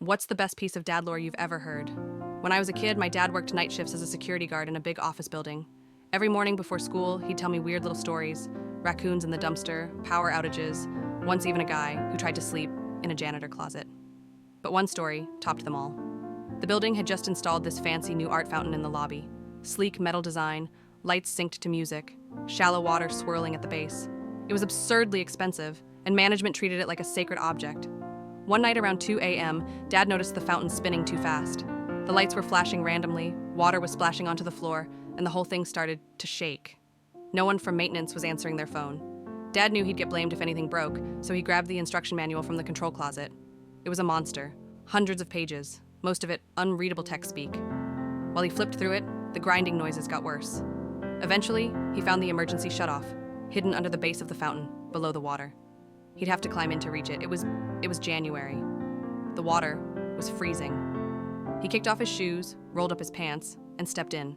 What's the best piece of dad lore you've ever heard? When I was a kid, my dad worked night shifts as a security guard in a big office building. Every morning before school, he'd tell me weird little stories: raccoons in the dumpster, power outages, once even a guy who tried to sleep in a janitor closet. But one story topped them all. The building had just installed this fancy new art fountain in the lobby. Sleek metal design, lights synced to music, shallow water swirling at the base. It was absurdly expensive, and management treated it like a sacred object. One night around 2 a.m., Dad noticed the fountain spinning too fast. The lights were flashing randomly, water was splashing onto the floor, and the whole thing started to shake. No one from maintenance was answering their phone. Dad knew he'd get blamed if anything broke, so he grabbed the instruction manual from the control closet. It was a monster, hundreds of pages, most of it unreadable text speak. While he flipped through it, the grinding noises got worse. Eventually, he found the emergency shutoff, hidden under the base of the fountain, below the water. He'd have to climb in to reach it. It was January. The water was freezing. He kicked off his shoes, rolled up his pants, and stepped in.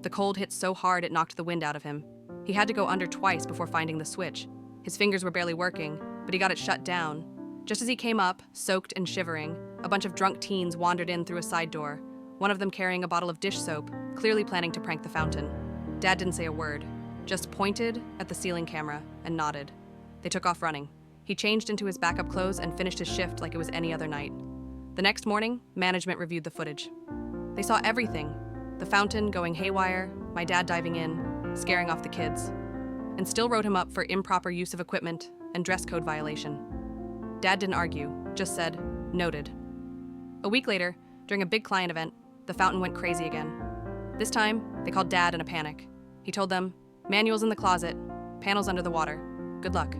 The cold hit so hard it knocked the wind out of him. He had to go under twice before finding the switch. His fingers were barely working, but he got it shut down. Just as he came up, soaked and shivering, a bunch of drunk teens wandered in through a side door, one of them carrying a bottle of dish soap, clearly planning to prank the fountain. Dad didn't say a word, just pointed at the ceiling camera and nodded. They took off running. He changed into his backup clothes and finished his shift like it was any other night. The next morning, management reviewed the footage. They saw everything: the fountain going haywire, my dad diving in, scaring off the kids, and still wrote him up for improper use of equipment and dress code violation. Dad didn't argue, just said, "Noted." A week later, during a big client event, the fountain went crazy again. This time, they called Dad in a panic. He told them, "Manuals in the closet, panels under the water. Good luck."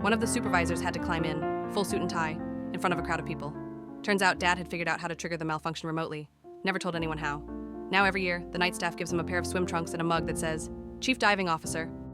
One of the supervisors had to climb in, full suit and tie, in front of a crowd of people. Turns out Dad had figured out how to trigger the malfunction remotely, never told anyone how. Now every year, the night staff gives him a pair of swim trunks and a mug that says, "Chief Diving Officer,